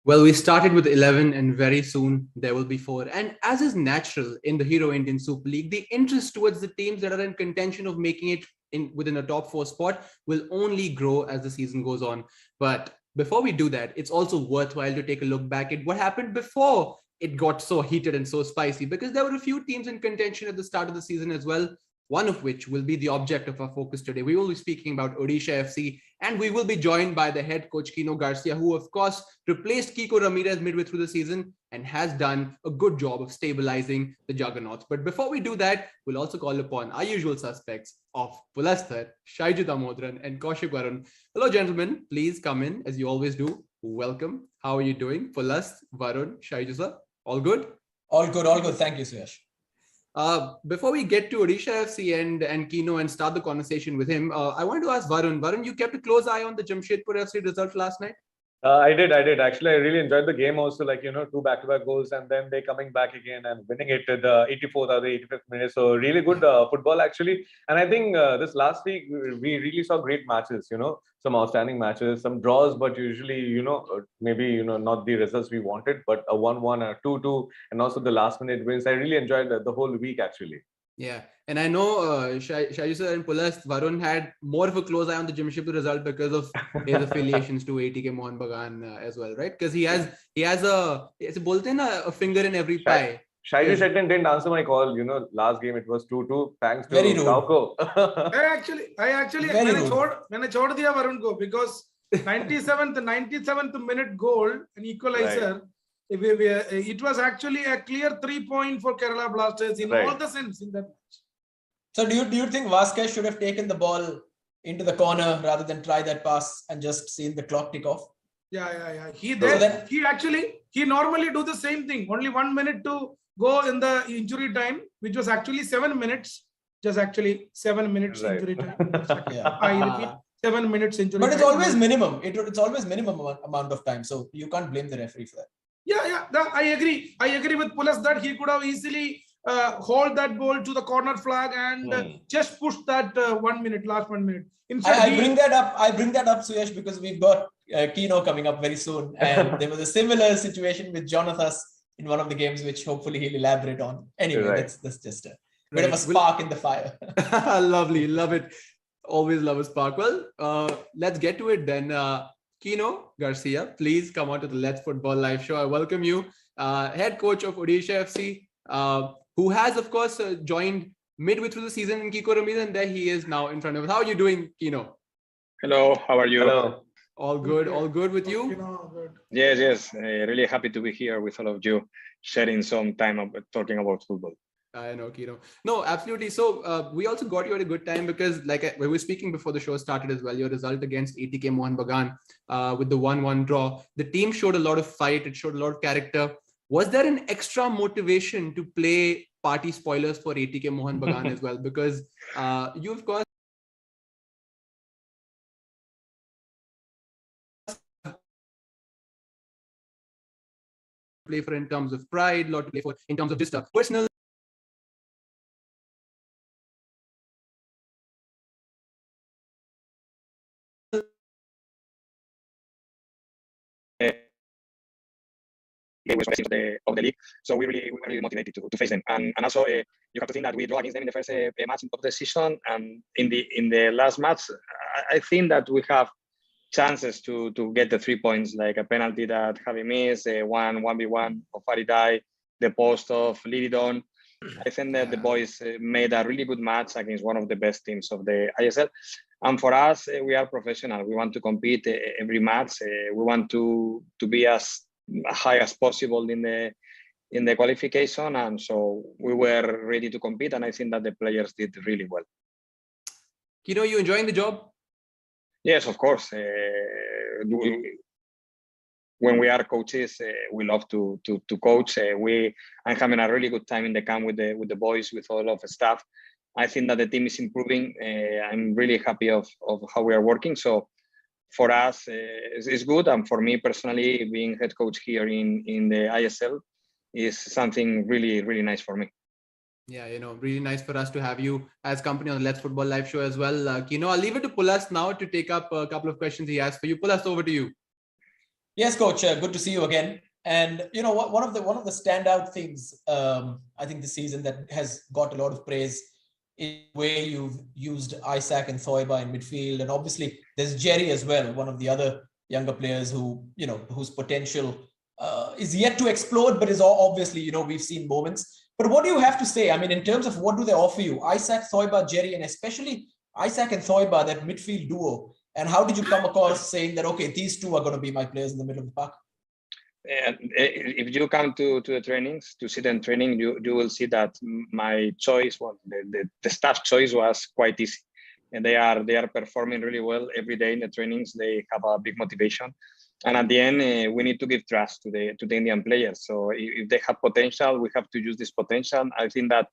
Well, we started with 11 and very soon there will be four. And as is natural in the Hero Indian Super League, the interest towards the teams that are in contention of making it within a top four spot will only grow as the season goes on. But before we do that, it's also worthwhile to take a look back at what happened before it got so heated and so spicy, because there were a few teams in contention at the start of the season as well, one of which will be the object of our focus today. We will be speaking about Odisha FC, and we will be joined by the head coach, Kino Garcia, who, of course, replaced Kiko Ramirez midway through the season and has done a good job of stabilizing the juggernauts. But before we do that, we'll also call upon our usual suspects of Pulasta Dhar, Shaiju Damodaran, and Kaushik Varun. Hello, gentlemen. Please come in, as you always do. Welcome. How are you doing? Pulast, Varun, Shaiju sir, all good? All good, all good. Thank you, Suyash. Before we get to Odisha FC and Kino and start the conversation with him, I wanted to ask Varun. Varun, you kept a close eye on the Jamshedpur FC result last night? I did. Actually, I really enjoyed the game also, two back-to-back goals and then they coming back again and winning it at the 84th or the 85th minute. So really good football, actually. And I think this last week, we really saw great matches, some outstanding matches, some draws, but usually, maybe, not the results we wanted, but a 1-1, a 2-2, and also the last minute wins. I really enjoyed the whole week, actually. Yeah, and I know Shaiju sir and Pulast, Varun had more of a close eye on the Jamshedpur result because of his affiliations to ATK Mohun Bagan as well, right? Because he has a finger in every pie. Shaiju Shetty didn't answer my call. Last game it was 2-2. Thanks to Kauko. I actually when I chhod diya Varun ko, because 97th minute goal, an equalizer. Right. It was actually a clear 3-point for Kerala Blasters in all the sense in that match. So do you think Vasquez should have taken the ball into the corner rather than try that pass and just seen the clock tick off? Yeah. He normally do the same thing. Only 1 minute to go in the injury time, which was actually 7 minutes. Just actually 7 minutes injury time. I repeat, 7 minutes injury time. But it's always minimum. It's always minimum amount of time. So you can't blame the referee for that. Yeah, I agree. I agree with Pulast that he could have easily hold that ball to the corner flag and just push that last 1 minute. I bring that up, Suyash, because we've got Kino coming up very soon, and there was a similar situation with Jonathan in one of the games, which hopefully he'll elaborate on. Anyway, that's just a bit of a spark in the fire. Lovely, love it. Always love a spark. Well, let's get to it then. Kino Garcia, please come on to the Let's Football Live show. I welcome you, head coach of Odisha FC, who has, of course, joined midway through the season in Kiko Ramirez, and there he is now in front of us. How are you doing, Kino? Hello, how are you? Hello. All good with you? Good. Yes. Really happy to be here with all of you, sharing some time talking about football. I know, Kino. No, absolutely. So we also got you at a good time because, we were speaking before the show started as well, your result against ATK Mohun Bagan with the 1-1 draw. The team showed a lot of fight. It showed a lot of character. Was there an extra motivation to play party spoilers for ATK Mohun Bagan as well? Because you, of course, play for in terms of pride, a lot to play for in terms of just personal. Of the league, so we were really motivated to face them, and also you have to think that we draw against them in the first match of the season, and in the last match, I think that we have chances to get the 3 points, like a penalty that Javi missed, 1v1 of Faridai, the post of Lididon. I think that the boys made a really good match against one of the best teams of the ISL. And for us, we are professional. We want to compete every match. We want to be as high as possible in the qualification, and so we were ready to compete, and I think that the players did really well. Kino, you enjoying the job? Yes, of course. When we are coaches, we love to coach. I'm having a really good time in the camp with the boys, with all of the staff. I think that the team is improving. I'm really happy of how we are working. So for us, it's good. And for me personally, being head coach here in the ISL is something really, really nice for me. Yeah, really nice for us to have you as company on the Let's Football Live show as well. I'll leave it to Pulast now to take up a couple of questions he has for you. Pulast, over to you. Yes, coach. Good to see you again. And you know what? One of the standout things I think this season that has got a lot of praise is the way you've used Issac and Soybar in midfield, and obviously there's Jerry as well, one of the other younger players who whose potential is yet to explode, but is obviously we've seen moments. But what do you have to say? I mean, in terms of what do they offer you? Issac, Soybar, Jerry, and especially Issac and Soybar, that midfield duo. And how did you come across saying that, okay, these two are going to be my players in the middle of the park? If you come to the trainings, to sit and training, you will see that my choice, the staff choice was quite easy. And they are performing really well every day in the trainings. They have a big motivation. And at the end, we need to give trust to the Indian players. So if they have potential, we have to use this potential. I think that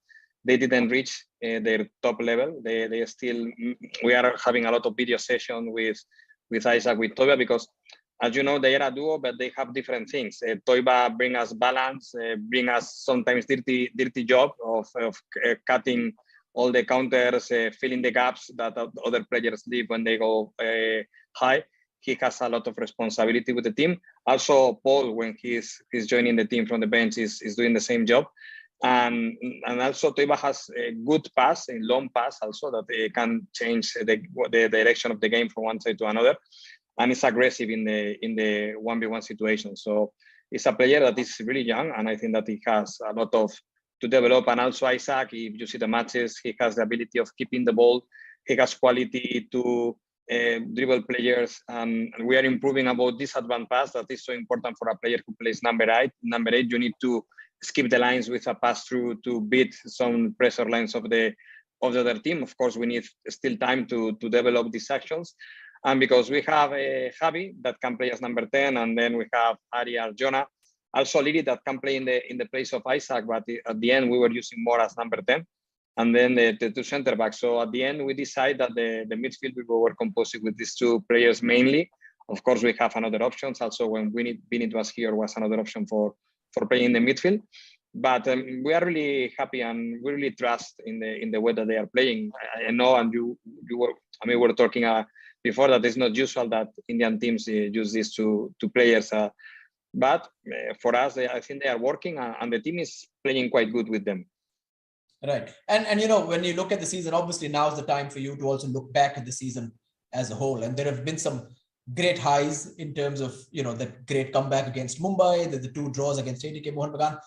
they didn't reach their top level. They still, we are having a lot of video session with Issac, with Toiba, because as you know, they are a duo, but they have different things. Toiba bring us balance, bring us sometimes dirty job of cutting all the counters, filling the gaps that other players leave when they go high. He has a lot of responsibility with the team. Also, Paul, when he's joining the team from the bench, is doing the same job. And also Toiba has a good pass, a long pass also, that they can change the direction of the game from one side to another. And it's aggressive in the 1v1 situation. So it's a player that is really young, and I think that he has a lot to develop. And also Issac, if you see the matches, he has the ability of keeping the ball. He has quality to dribble players, and we are improving about this advanced pass that is so important for a player who plays number 8. Number 8, you need to skip the lines with a pass through to beat some pressure lines of the other team. Of course, we need still time to develop these actions. And because we have Javi that can play as number 10, and then we have Ari Arjona, also Liri that can play in the place of Issac, but at the end we were using more as number 10, and then the two center backs. So at the end we decided that the midfield we were composing with these two players mainly. Of course, we have another options. Also, when Binit was here, was another option for playing in the midfield. But we are really happy, and we really trust in the way that they are playing. I know, and we were talking before that it's not usual that Indian teams use these two players. But for us, I think they are working, and the team is playing quite good with them. Right. And when you look at the season, obviously now is the time for you to also look back at the season as a whole. And there have been some great highs in terms of, the great comeback against Mumbai, the two draws against ATK Mohun Bagan.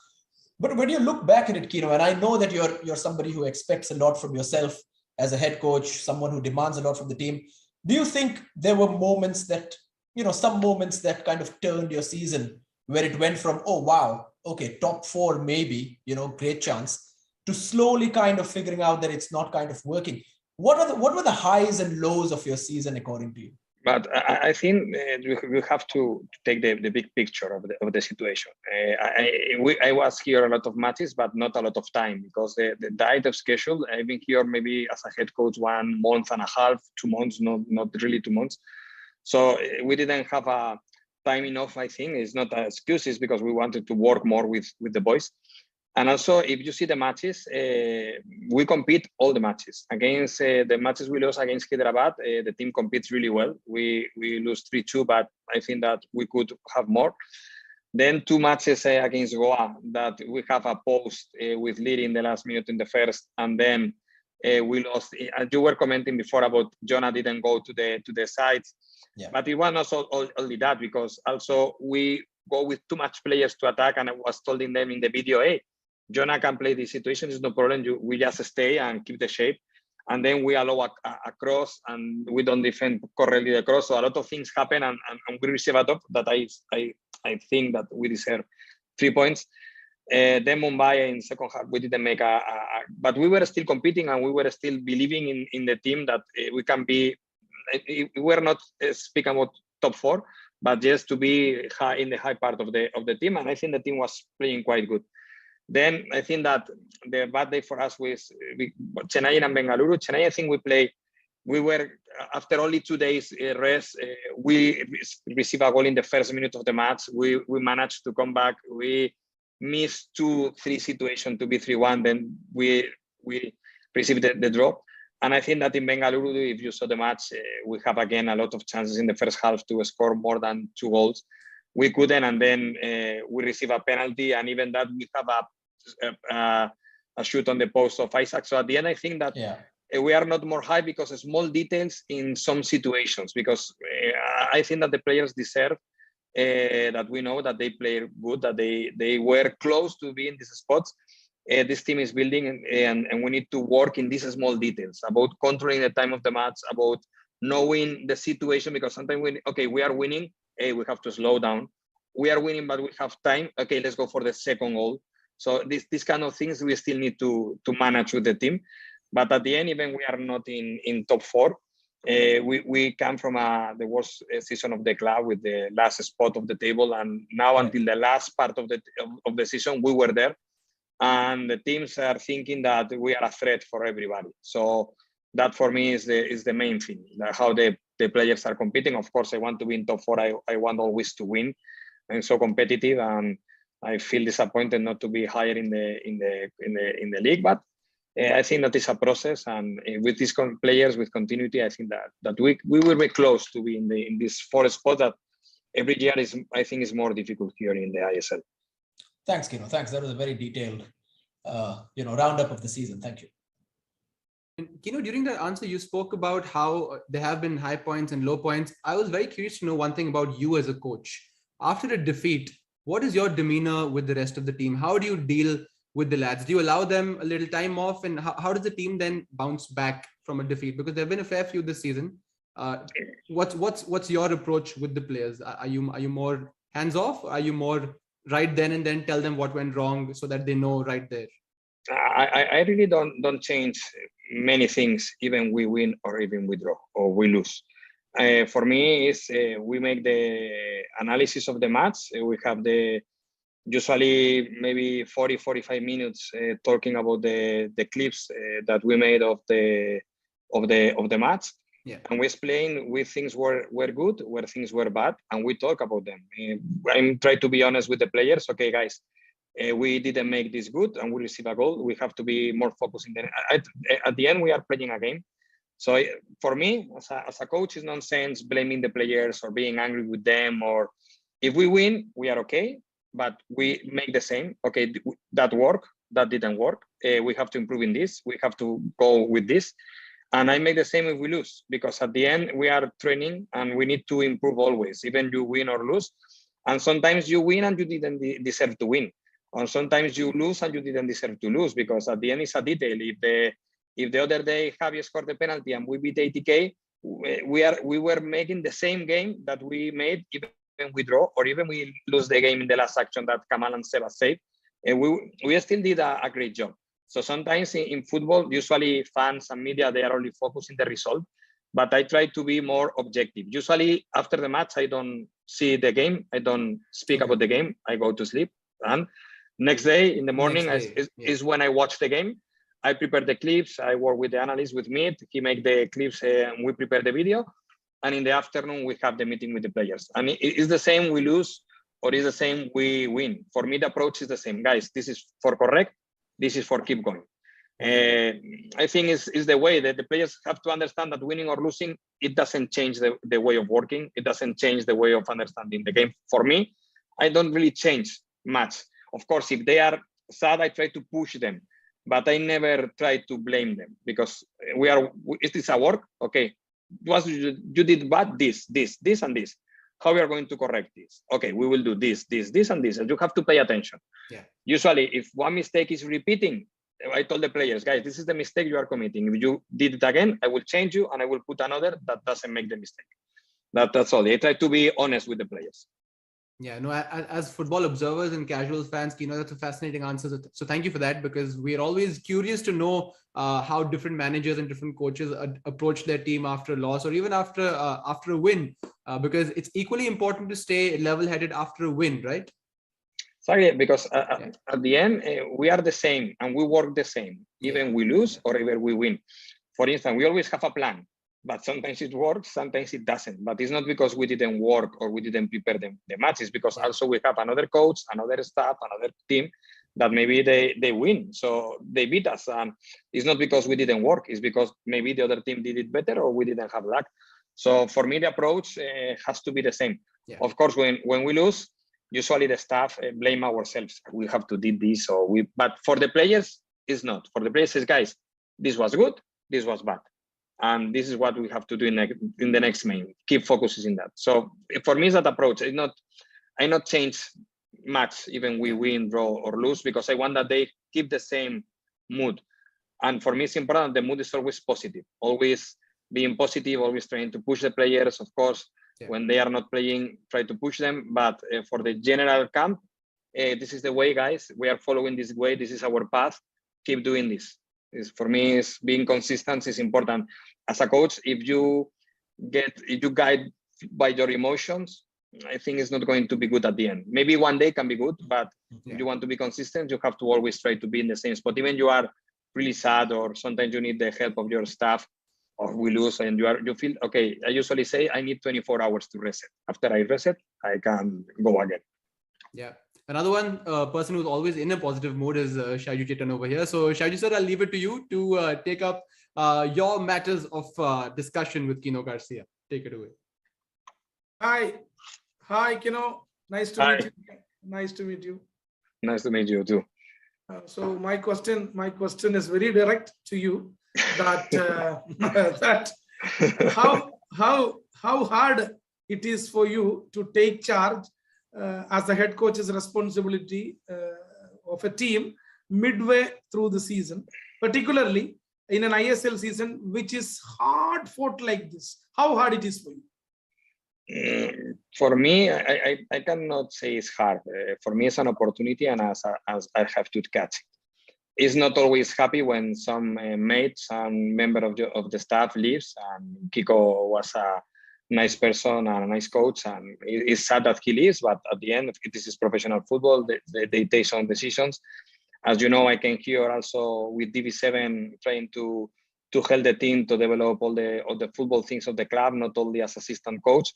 But when you look back at it, Kino, and I know that you're somebody who expects a lot from yourself as a head coach, someone who demands a lot from the team. Do you think there were moments that, some moments that kind of turned your season where it went from, oh, wow, okay, top 4, maybe, great chance, to slowly kind of figuring out that it's not kind of working? What were the highs and lows of your season, according to you? But I think we have to take the big picture of the situation. I was here a lot of matches, but not a lot of time, because the diet of schedule, I've been here maybe as a head coach 1 month and a half, 2 months, not really 2 months. So we didn't have a time enough, I think. It's not an excuse, it's because we wanted to work more with the boys. And also, if you see the matches, we compete all the matches. Against the matches we lost against Hyderabad, the team competes really well. We lose 3-2, but I think that we could have more. Then 2 matches against Goa that we have a post with Liri in the last minute in the first, and then we lost. As you were commenting before about Jonah didn't go to the sides, yeah. But it was not only that, because also we go with too much players to attack, and I was telling them in the video, hey, Jonah can play this situation, it's no problem. We just stay and keep the shape. And then we allow a cross, and we don't defend correctly the cross. So a lot of things happen, and we receive a top that I think that we deserve 3 points. Then Mumbai in second half, we didn't make but we were still competing, and we were still believing in the team that we can be, we were not speaking about top 4, but just to be in the high part of the team. And I think the team was playing quite good. Then I think that the bad day for us was Chennai and Bengaluru. Chennai, I think we were after only 2 days rest, we received a goal in the first minute of the match. We managed to come back. We missed 2-3 situations to be 3-1. Then we received the draw. And I think that in Bengaluru, if you saw the match, we have again a lot of chances in the first half to score more than 2 goals. we couldn't, and then we receive a penalty, and even that we have a shoot on the post of Issac. So at the end, I think that we are not more high because of small details in some situations, because I think that the players deserve that we know that they play good, that they were close to be in these spots. This team is building, and we need to work in these small details about controlling the time of the match, about knowing the situation, because sometimes we are winning, we have to slow down. We are winning, but we have time. Okay, let's go for the second goal. So these kind of things we still need to manage with the team. But at the end, even we are not in top 4. We come from the worst season of the club with the last spot of the table, and now until the last part of the season we were there, and the teams are thinking that we are a threat for everybody. So that for me is the main thing, how the players are competing. Of course, I want to be in top 4. I want always to win. I'm so competitive, and I feel disappointed not to be higher in the league. But I think that is a process, and with these players with continuity, I think that we will be close to be in this 4th spot that every year I think is more difficult here in the ISL. Thanks, Kino. Thanks. That was a very detailed, roundup of the season. Thank you. And Kino, during that answer, you spoke about how there have been high points and low points. I was very curious to know one thing about you as a coach. After a defeat, what is your demeanor with the rest of the team? How do you deal with the lads? Do you allow them a little time off? And how does the team then bounce back from a defeat? Because there have been a fair few this season. What's your approach with the players? Are you more hands off? Are you more right then and then tell them what went wrong so that they know right there? I really don't change many things, even we win or even we draw or we lose. For me, is we make the analysis of the match. We have usually maybe 40-45 minutes talking about the clips that we made of the match. Yeah. And we explain where things were good, where things were bad, and we talk about them. I'm trying to be honest with the players. Okay, guys, we didn't make this good, and we receive a goal. We have to be more focused. At the end, we are playing a game. So for me, as a coach, it's nonsense blaming the players or being angry with them. Or if we win, we are okay, but we make the same. Okay, that worked, that didn't work. We have to improve in this. We have to go with this. And I make the same if we lose, because at the end, we are training and we need to improve always, even you win or lose. And sometimes you win and you didn't deserve to win. Or sometimes you lose and you didn't deserve to lose, because at the end, it's a detail. If the other day Javi scored the penalty and we beat ATK, we were making the same game that we made even we draw, or even we lose the game in the last action that Kamal and Seba saved. And we still did a great job. So sometimes in football, usually fans and media, they are only focusing the result, but I try to be more objective. Usually after the match, I don't see the game. I don't speak about the game. I go to sleep. And next day in the morning is when I watch the game. I prepare the clips. I work with the analyst, with Meet. He make the clips and we prepare the video. And in the afternoon, we have the meeting with the players. And it's the same we lose or it's the same we win. For me, the approach is the same. Guys, this is for correct. This is for keep going. I think it's the way that the players have to understand that winning or losing, it doesn't change the way of working. It doesn't change the way of understanding the game. For me, I don't really change much. Of course, if they are sad, I try to push them, but I never try to blame them, because it is a work. Okay, you did bad, this, and this. How we are going to correct this? Okay, we will do this, and this, and you have to pay attention. Yeah. Usually, if one mistake is repeating, I told the players, guys, this is the mistake you are committing. If you did it again, I will change you and I will put another that doesn't make the mistake. That's all. I try to be honest with the players. Yeah, no, as football observers and casual fans, that's a fascinating answer. So thank you for that, because we're always curious to know how different managers and different coaches approach their team after a loss or even after a win, because it's equally important to stay level-headed after a win, right? Sorry, because at the end, we are the same and we work the same, even we lose or even we win. For instance, we always have a plan, but sometimes it works, sometimes it doesn't. But it's not because we didn't work or we didn't prepare the matches, because also we have another coach, another staff, another team that maybe they win. So they beat us. And it's not because we didn't work, it's because maybe the other team did it better or we didn't have luck. So for me, the approach has to be the same. Yeah. Of course, when we lose, usually the staff blame ourselves. We have to do this, but for the players, it's not. For the players, it's guys, this was good, this was bad. And this is what we have to do in the next game. Keep focuses in that. So for me, it's that approach. I not change much, even we win, draw, or lose, because I want that they keep the same mood. And for me, it's important. The mood is always positive, always being positive, always trying to push the players. Of course, when they are not playing, try to push them. But for the general camp, this is the way, guys. We are following this way. This is our path. Keep doing this. For me, is being consistent is important. As a coach, if you guide by your emotions, I think it's not going to be good at the end. Maybe one day can be good, but if you want to be consistent, you have to always try to be in the same spot. Even you are really sad, or sometimes you need the help of your staff, or we lose, and you feel okay. I usually say I need 24 hours to reset. After I reset, I can go again. Yeah. Another one person who's always in a positive mood is Shaiju Chetan over here. So Shaiju sir, I'll leave it to you to take up your matters of discussion with Kino Garcia. Take it away. Hi, Kino. Nice to meet you. Nice to meet you. Nice to meet you too. So my question is very direct to you. That that how hard it is for you to take charge as the head coach's responsibility of a team midway through the season, particularly in an ISL season, which is hard fought like this. How hard it is for you? For me, I cannot say it's hard. For me, it's an opportunity, and as I have to catch it. It's not always happy when some mates and member of the staff leaves, and Kiko was a nice person and a nice coach, and it's sad that he leaves, but at the end, this is professional football. They take some decisions. As you know, I came here also with DV7 trying to help the team to develop all the football things of the club, not only as assistant coach.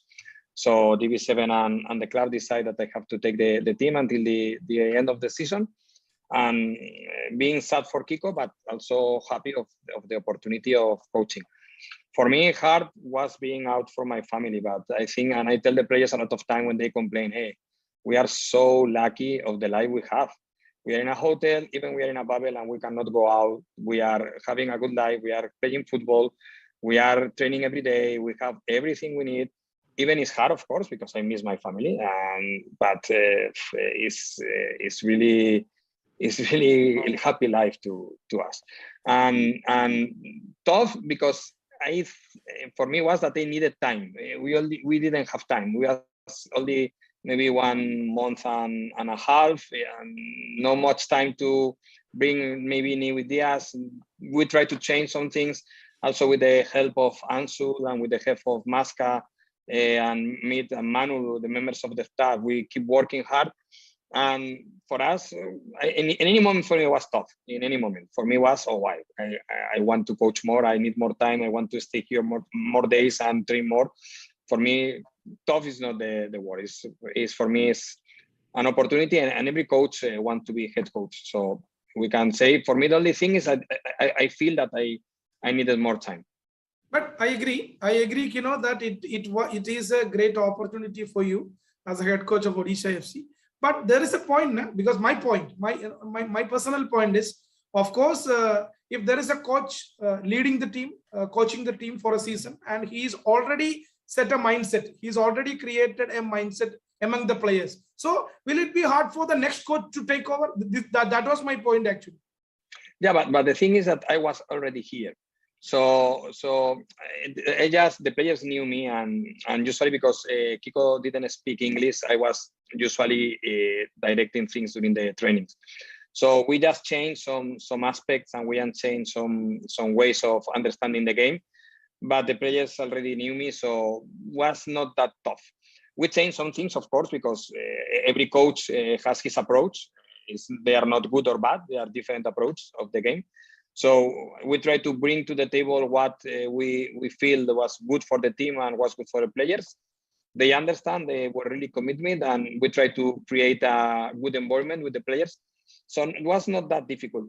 So DV7 and the club decide that I have to take the team until the end of the season. And being sad for Kiko, but also happy of the opportunity of coaching. For me, hard was being out from my family, but I think, and I tell the players a lot of time when they complain, hey, we are so lucky of the life we have. We are in a hotel, even we are in a bubble, and we cannot go out. We are having a good life. We are playing football. We are training every day. We have everything we need. Even it's hard, of course, because I miss my family. But it's really a happy life to us. And tough because for me was that they needed time. We didn't have time. We had only maybe 1 month and a half, and not much time to bring maybe new ideas. We try to change some things also with the help of Ansu and with the help of Masca and me and Manu, the members of the staff. We keep working hard. And for us, in any moment for me it was tough. In any moment for me was, I want to coach more. I need more time. I want to stay here more days and train more. For me, tough is not the word. It's for me it's an opportunity, and every coach wants to be head coach. So we can say for me the only thing is that I feel that I needed more time. But I agree, Kino, that it is a great opportunity for you as a head coach of Odisha FC. But there is a point now, because my personal point is, of course, if there is a coach leading the team, coaching the team for a season, and he's already set a mindset, he's already created a mindset among the players. So will it be hard for the next coach to take over? That was my point actually. Yeah, but the thing is that I was already here. So the players knew me, and usually because Kiko didn't speak English, I was usually directing things during the trainings. So we just changed some aspects, and we changed some ways of understanding the game. But the players already knew me, so was not that tough. We changed some things, of course, because every coach has his approach. They are not good or bad; they are different approach of the game. So we try to bring to the table what we feel was good for the team and was good for the players. They understand, they were really committed, and we try to create a good environment with the players. So it was not that difficult.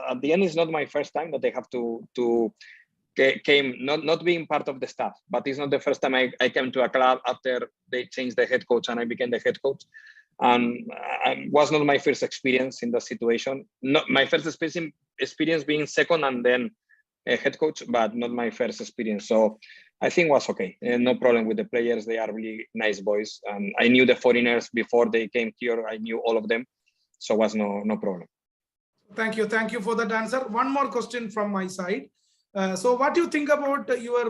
At the end, it's not my first time that I have to came not being part of the staff, but it's not the first time I came to a club after they changed the head coach and I became the head coach. And it was not my first experience in that situation. Not my first experience being second and then a head coach, but not my first experience. So I think it was okay. No problem with the players. They are really nice boys. And I knew the foreigners before they came here. I knew all of them. So it was no problem. Thank you. Thank you for that answer. One more question from my side. So what do you think about your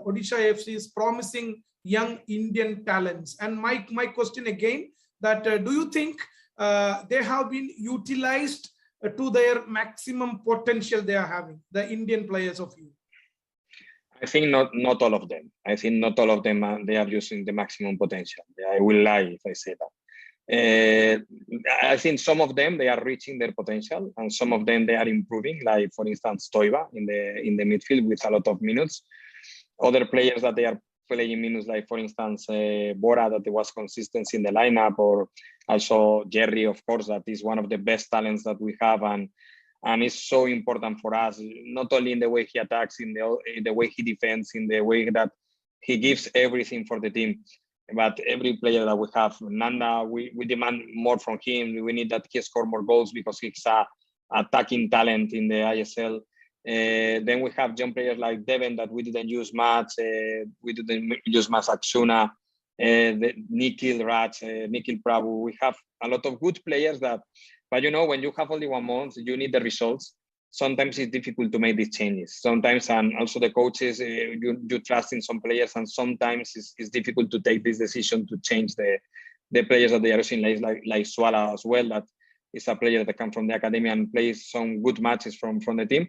Odisha FC's promising young Indian talents? And my question again, that do you think they have been utilized to their maximum potential they are having, the Indian players of you? I think not all of them. I think not all of them they are using the maximum potential. I will lie if I say that. I think some of them they are reaching their potential, and some of them they are improving. Like for instance, Soybar in the midfield with a lot of minutes. Other players that they are playing minutes, like for instance, Bora, that there was consistency in the lineup, or also Jerry, of course, that is one of the best talents that we have, and it's so important for us, not only in the way he attacks, in the way he defends, in the way that he gives everything for the team. But every player that we have, Nanda, we demand more from him. We need that he score more goals because he's a attacking talent in the ISL. Then we have young players like Devon that we didn't use much. We didn't use much Aksuna, Nikhil Raj, Nikhil Prabhu. We have a lot of good players that, but you know, when you have only 1 month, you need the results. Sometimes it's difficult to make these changes. Sometimes, and also the coaches, you trust in some players, and sometimes it's difficult to take this decision to change the players that they are using, like Swala as well, that is a player that comes from the academy and plays some good matches from the team.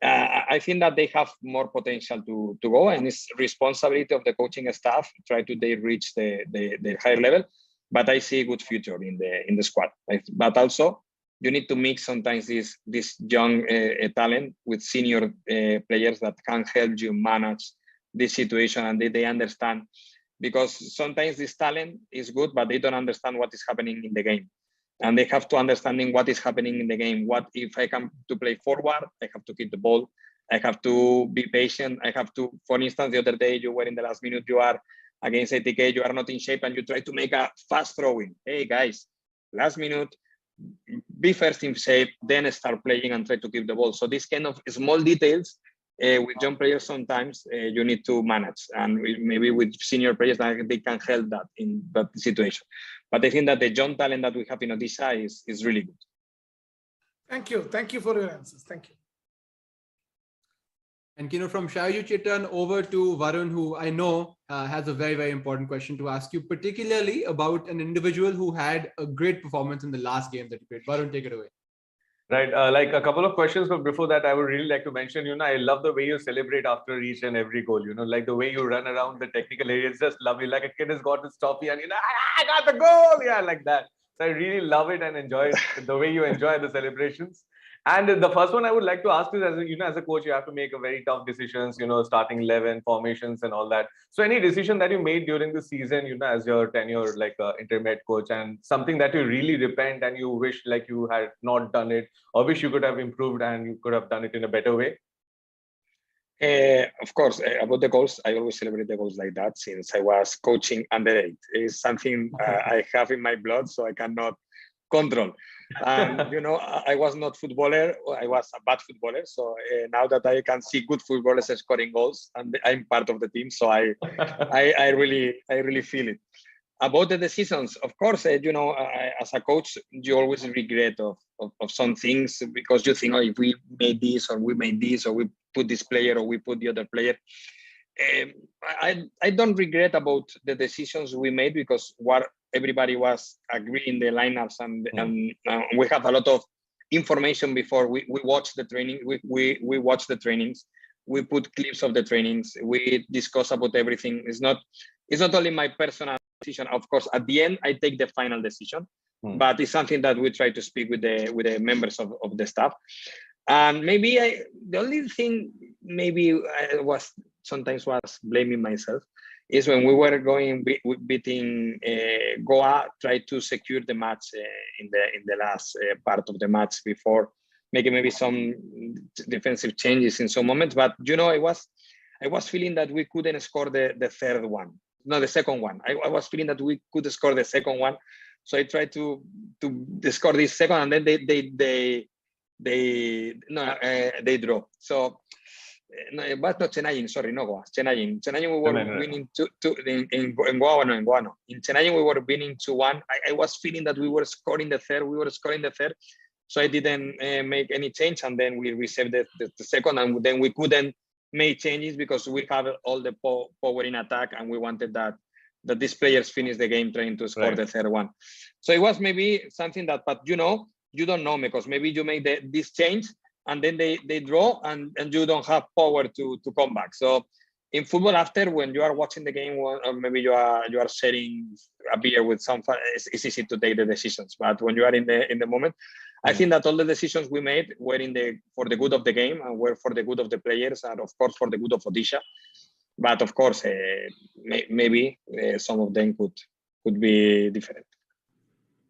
I think that they have more potential to go, and it's responsibility of the coaching staff try to reach the higher level. But I see a good future in the squad. But also, you need to mix sometimes this young talent with senior players that can help you manage this situation, and they understand, because sometimes this talent is good, but they don't understand what is happening in the game. And they have to understanding what is happening in the game. What if I come to play forward, I have to keep the ball. I have to be patient. I have to, for instance, the other day you were in the last minute, you are against ATK, you are not in shape, and you try to make a fast throw-in. Hey guys, last minute, be first in shape, then start playing and try to keep the ball. So this kind of small details with young players sometimes you need to manage, and maybe with senior players that they can help that in that situation. But I think that the young talent that we have in Odisha is really good. Thank you. Thank you for your answers. Thank you. And Kino, from Shaiju Chitan over to Varun, who I know has a very, very important question to ask you, particularly about an individual who had a great performance in the last game that he played. Varun, take it away. Right, like a couple of questions, but before that, I would really like to mention, I love the way you celebrate after each and every goal, like the way you run around the technical area is just lovely. Like a kid has got his toffee and, I got the goal, yeah, like that. So I really love it and enjoy it, the way you enjoy the celebrations. And the first one I would like to ask is, as a coach, you have to make a very tough decisions, starting 11 formations and all that. So any decision that you made during the season, as your tenure, like intermediate coach, and something that you really repent and you wish like you had not done it, or wish you could have improved and you could have done it in a better way? Of course, about the goals, I always celebrate the goals like that since I was coaching under 8. It's something I have in my blood, so I cannot control. And I was not footballer, I was a bad footballer. So now that I can see good footballers scoring goals, and I'm part of the team, so I really feel it. About the decisions, of course, as a coach, you always regret of some things, because you think, if we made this, or we made this, or we put this player, or we put the other player. I don't regret about the decisions we made, because what everybody was agreeing the lineups, and we have a lot of information before we watch the training. We watch the trainings. We put clips of the trainings. We discuss about everything. It's not only my personal decision. Of course, at the end, I take the final decision, but it's something that we try to speak with the members of the staff. And maybe the only thing maybe I was sometimes blaming myself is when we were beating Goa, try to secure the match in the last part of the match before making maybe some defensive changes in some moments. But I was feeling that we couldn't score the third one, no, the second one. I was feeling that we could score the second one, so I tried to score this second, and then they draw. So. No, but not Chennai, sorry, no Goa. Chennai we were winning in Goa, no, in Guano. In Chennai we were winning 2-1. I was feeling that we were scoring the third. So I didn't make any change, and then we saved the second, and then we couldn't make changes because we have all the power in attack, and we wanted that these players finish the game trying to score the third one. So it was maybe something that, but you don't know, because maybe you make this change, and then they draw, and you don't have power to come back. So in football, after, when you are watching the game, or maybe you are sharing a beer with some fun, it's easy to take the decisions. But when you are in the moment, I think that all the decisions we made were for the good of the game, and were for the good of the players, and of course for the good of Odisha. But of course, maybe some of them could be different.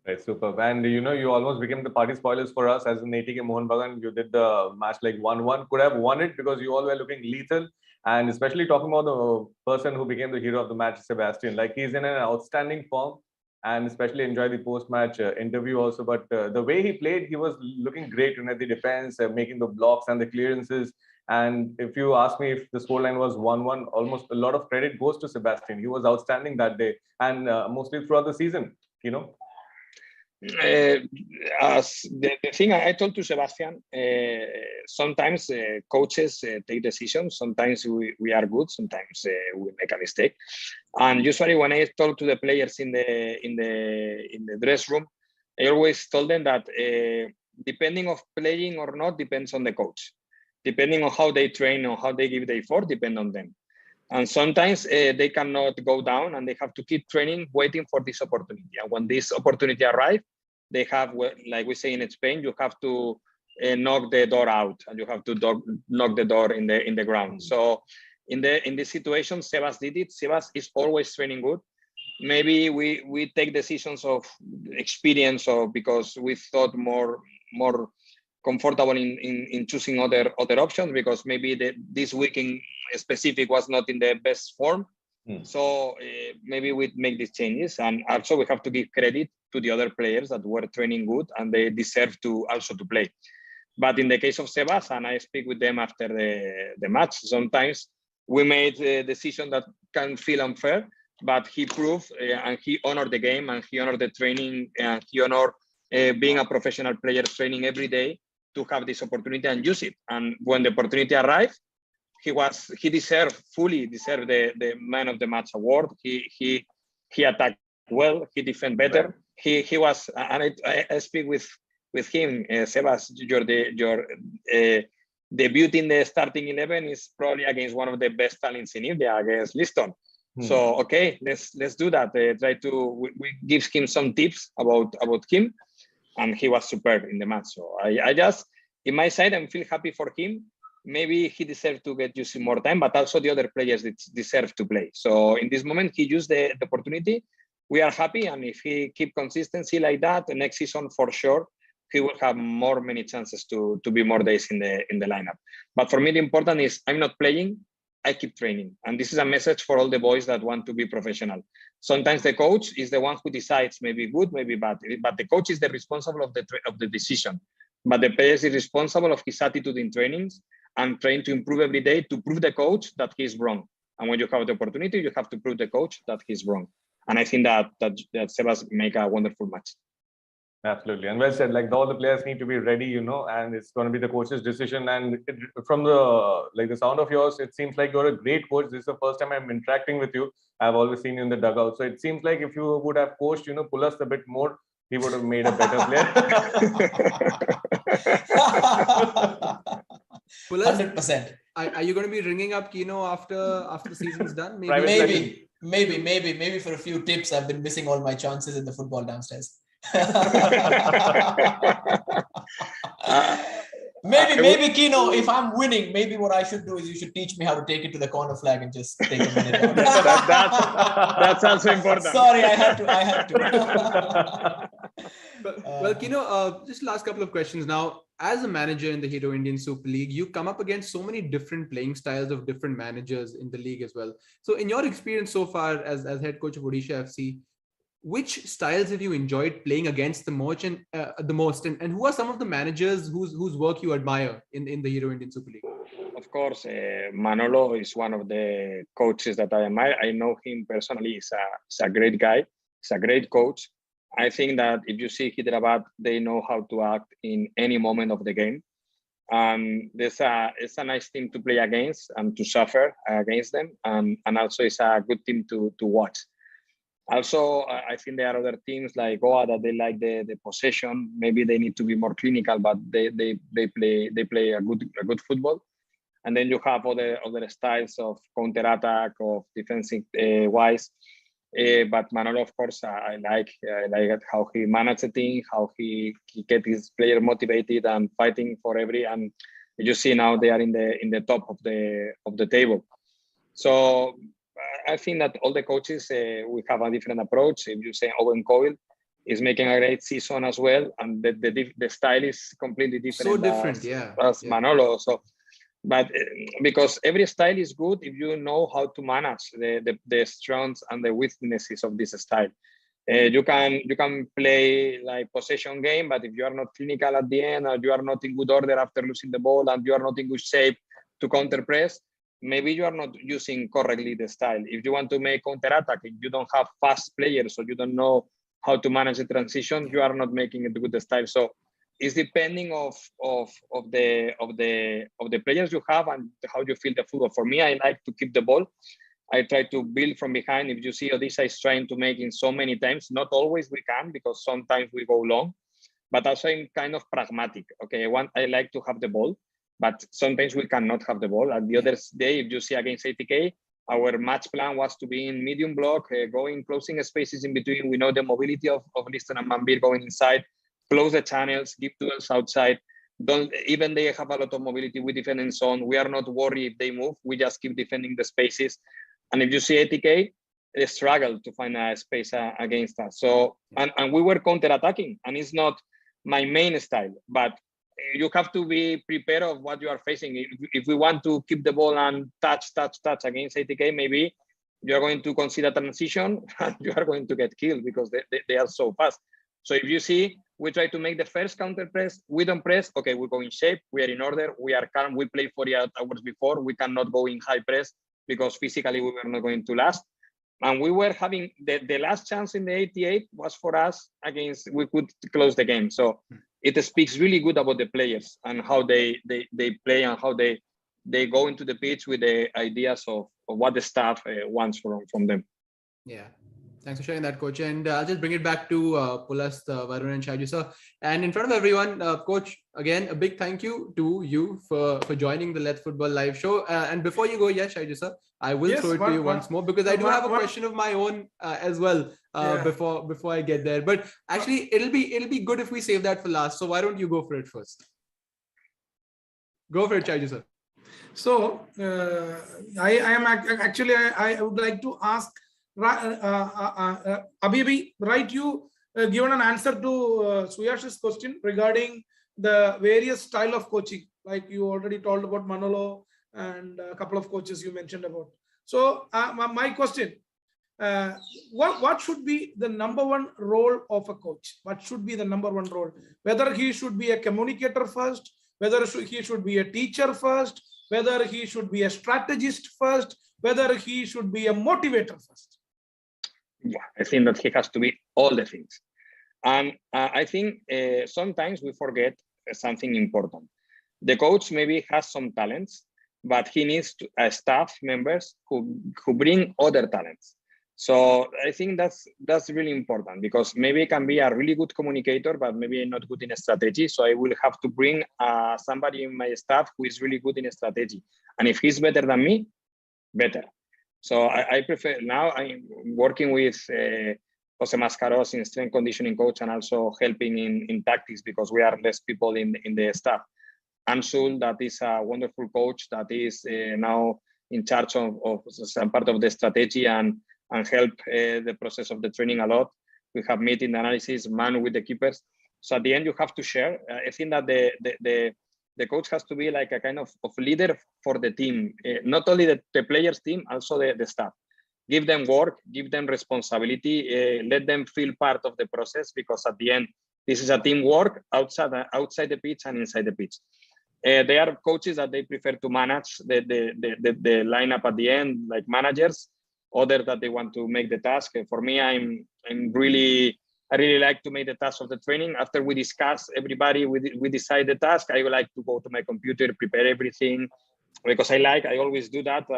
Right, superb. And you almost became the party spoilers for us as an ATK Mohan Bagan. You did the match like 1-1. Could have won it because you all were looking lethal. And especially talking about the person who became the hero of the match, Sebastian. Like, he's in an outstanding form, and especially enjoyed the post-match interview also. But the way he played, he was looking great at the defense, making the blocks and the clearances. And if you ask me if the scoreline was 1-1, almost a lot of credit goes to Sebastian. He was outstanding that day, and mostly throughout the season, As the thing I told to Sebastian, sometimes coaches take decisions. Sometimes we are good. Sometimes we make a mistake. And usually, when I talk to the players in the dress room, I always told them that depending of playing or not depends on the coach. Depending on how they train or how they give the effort, depend on them. And sometimes they cannot go down, and they have to keep training, waiting for this opportunity. And when this opportunity arrives, they have, like we say in Spain, you have to knock the door out, and you have to knock the door in the ground. So in this situation, Sebas did it. Sebas is always training good. Maybe we take decisions of experience, or because we thought more comfortable in choosing other options, because maybe this week in specific was not in the best form. So maybe we make these changes, and also we have to give credit to the other players that were training good, and they deserve to play. But in the case of Sebas, and I speak with them after the match, sometimes we made a decision that can feel unfair, but he proved and he honored the game, and he honored the training, and he honored being a professional player, training every day to have this opportunity and use it. And when the opportunity arrived, he fully deserved the man of the match award. He attacked well, he defended better. He was, and I speak with him, Sebas, your debut in the starting 11 is probably against one of the best talents in India, against Liston. So okay, let's do that. We give him some tips about him, and he was superb in the match. So I just, in my side, I feel happy for him. Maybe he deserves to get used more time, but also the other players deserve to play. So in this moment, he used the opportunity. We are happy, and if he keep consistency like that, the next season for sure he will have many chances to be more days in the lineup. But for me, the important is I'm not playing, I keep training, and this is a message for all the boys that want to be professional. Sometimes the coach is the one who decides, maybe good, maybe bad, but the coach is the responsible of the decision. But the player is responsible of his attitude in trainings, and trying to improve every day to prove the coach that he's wrong. And when you have the opportunity, you have to prove the coach that he's wrong. And I think that Sebas make a wonderful match. Absolutely. And well said, like all the players need to be ready, and it's going to be the coach's decision. And from the sound of yours, it seems like you're a great coach. This is the first time I'm interacting with you. I've always seen you in the dugout. So it seems like if you would have coached, Pulasta a bit more, he would have made a better player. 100%. Are you going to be ringing up Kino after the season's done? Maybe for a few tips. I've been missing all my chances in the football downstairs. Maybe Kino, if I'm winning, maybe what I should do is you should teach me how to take it to the corner flag and just take a minute. That's also important. Sorry, I had to. Well, Kino, just last couple of questions now. as a manager in the Hero Indian Super League, you come up against so many different playing styles of different managers in the league as well. So in your experience so far as head coach of Odisha FC, which styles have you enjoyed playing against the most, and who are some of the managers whose work you admire in the Hero Indian Super League? Of course, Manolo is one of the coaches that I admire. I know him personally. He's a great guy. He's a great coach. I think that if you see Hyderabad, they know how to act in any moment of the game. It's a nice team to play against and to suffer against them. And also it's a good team to watch. Also, I think there are other teams like Goa that they like the possession. Maybe they need to be more clinical, but they play a good football. And then you have other styles of counter-attack, of defensive wise. But Manolo, of course, I like how he managed the team, how he kept his player motivated and fighting for every. And you see now they are in the top of the table. So I think that all the coaches we have a different approach. If you say Owen Coyle is making a great season as well, and the style is completely different. So different, as Manolo. So. But because every style is good if you know how to manage the strengths and the weaknesses of this style. You can play like possession game, but if you are not clinical at the end, or you are not in good order after losing the ball, and you are not in good shape to counter press, maybe you are not using correctly the style. If you want to make counter attack, if you don't have fast players, so you don't know how to manage the transition, you are not making it good style. So it's depending of the players you have and how you feel the football. For me, I like to keep the ball. I try to build from behind. If you see Odisha is trying to make it so many times, not always we can, because sometimes we go long, but also I'm kind of pragmatic. Okay, I like to have the ball, but sometimes we cannot have the ball. And the other day, if you see against ATK, our match plan was to be in medium block, closing spaces in between. We know the mobility of Liston and Mambir going inside, close the channels, give duels outside. Even they have a lot of mobility. We defend in zone. We are not worried if they move. We just keep defending the spaces. And if you see ATK, they struggle to find a space against us. So, and we were counter-attacking, and it's not my main style, but you have to be prepared of what you are facing. If we want to keep the ball and touch against ATK, maybe you are going to consider transition and you are going to get killed because they are so fast. So if you see, we try to make the first counter press. We don't press. Okay, we go in shape. We are in order. We are calm. We played 48 hours before. We cannot go in high press because physically we were not going to last. And we were having the last chance in the 88 was for us against, we could close the game. So it speaks really good about the players and how they play and how they go into the pitch with the ideas of what the staff wants from them. Yeah. Thanks for sharing that, Coach. And I'll just bring it back to Pulasta, Varun and Shaiju, sir. And in front of everyone, Coach, again, a big thank you to you for joining the Let's Football live show. And before you go, Shaiju, sir, I will throw it to you once more because I do have a question of my own as well before I get there. But actually, it'll be good if we save that for last. So why don't you go for it first? Go for it, Shaiju, sir. So I would like to ask Abhibi, right? You given an answer to Suyash's question regarding the various style of coaching, like you already told about Manolo and a couple of coaches you mentioned about. So my question, what should be the number one role of a coach? What should be the number one role? Whether he should be a communicator first, whether he should be a teacher first, whether he should be a strategist first, whether he should be a motivator first. Yeah, I think that he has to be all the things. And I think sometimes we forget something important. The coach maybe has some talents, but he needs staff members who bring other talents. So I think that's really important because maybe I can be a really good communicator, but maybe I'm not good in a strategy. So I will have to bring somebody in my staff who is really good in a strategy. And if he's better than me, better. So I prefer, now I'm working with Jose Mascaros in strength conditioning coach and also helping in tactics because we are less people in the staff. Ansul, that is a wonderful coach that is now in charge of some part of the strategy and help the process of the training a lot. We have meeting analysis, man with the keepers. So at the end, you have to share. I think that the coach has to be like a kind of leader for the team, not only the players' team, also the staff. Give them work, give them responsibility, let them feel part of the process, because at the end, this is a teamwork outside the pitch and inside the pitch. There are coaches that they prefer to manage the lineup at the end, like managers. Others that they want to make the task. For me, I really like to make the task of the training. After we discuss, everybody, we decide the task. I would like to go to my computer, prepare everything, because I always do that.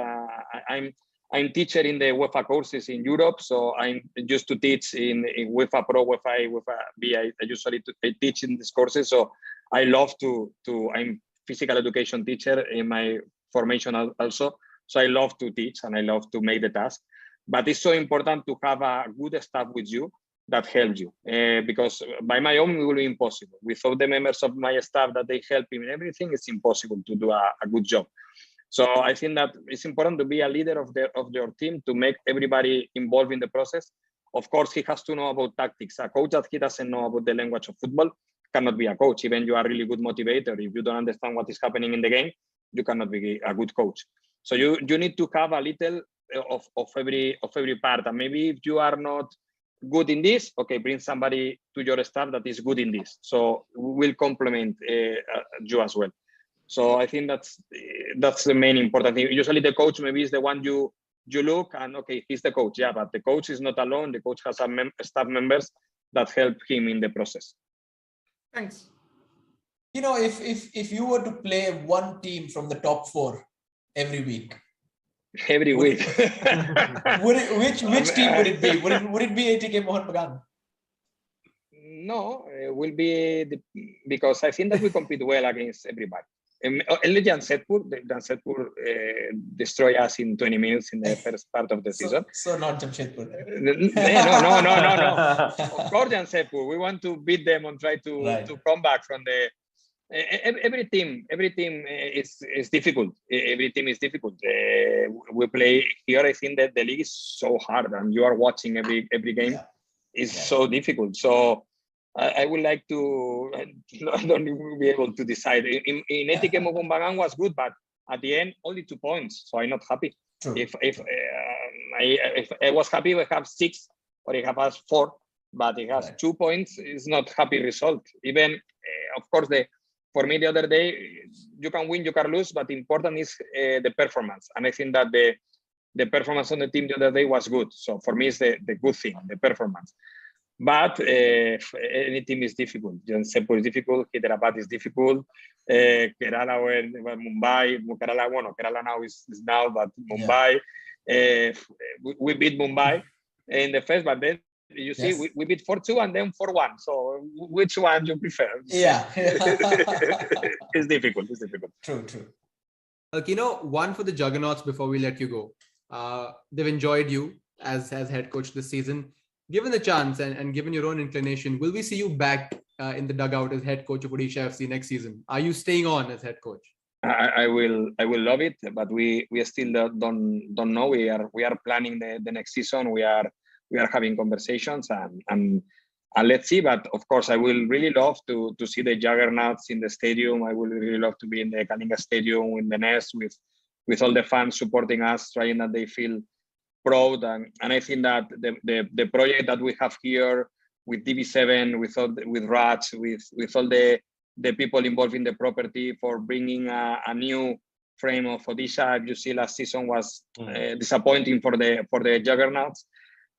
I'm teacher in the UEFA courses in Europe, so I'm used to teach in UEFA Pro, UEFA B. I usually teach in these courses, so I love I'm physical education teacher in my formation also. So I love to teach and I love to make the task. But it's so important to have a good staff with you that helps you, because by my own it will be impossible. Without the members of my staff that they help me in everything, it's impossible to do a good job. So I think that it's important to be a leader of your team, to make everybody involved in the process. Of course, he has to know about tactics. A coach that he doesn't know about the language of football cannot be a coach. Even you are a really good motivator, if you don't understand what is happening in the game, you cannot be a good coach. So you need to have a little of every part. And maybe if you are not good in this, okay, bring somebody to your staff that is good in this. So we will complement you as well. So I think that's the main important thing. Usually the coach maybe is the one you look and okay, he's the coach. Yeah, but the coach is not alone. The coach has staff members that help him in the process. Thanks. You know, if you were to play one team from the top 4 every week, which team would it be? Would it be ATK Mohun Bagan? No, it will be because I think that we compete well against everybody. Only Jamshedpur destroy us in 20 minutes in the first part of the season. So not Jamshedpur. No. Of course, Jamshedpur. We want to beat them and try to come back from the. Every team is difficult. Every team is difficult. We play here. I think that the league is so hard, and you are watching every game. Yeah. It's so difficult. So I would like to. I don't be able to decide. In ATK Mohun Bagan was good, but at the end only 2 points. So I'm not happy. True. If I was happy, we have 6 or it has 4, but it has 2 points. It's not happy result. Even of course for me, the other day, you can win, you can lose, but important is the performance. And I think that the performance on the team the other day was good. So for me, it's the good thing, the performance. But any team is difficult. Jamshedpur is difficult, Hyderabad is difficult, Kerala, Mumbai, Kerala now is now, but Mumbai, we beat Mumbai in the first, but then you see, we beat 4-2 and then 4-1. So which one do you prefer? Yeah. It's difficult. True. Kino, one for the Juggernauts before we let you go. They've enjoyed you as head coach this season. Given the chance and given your own inclination, will we see you back in the dugout as head coach of Odisha FC next season? Are you staying on as head coach? I will love it, but we still don't know. We are planning the next season. We are having conversations and let's see. But of course, I will really love to see the Juggernauts in the stadium. I will really love to be in the Kalinga Stadium in the nest with all the fans supporting us, trying that they feel proud. And I think that the project that we have here with DB7, with Raj, with all the people involved in the property for bringing a new frame of Odisha. You see, last season was disappointing for the Juggernauts.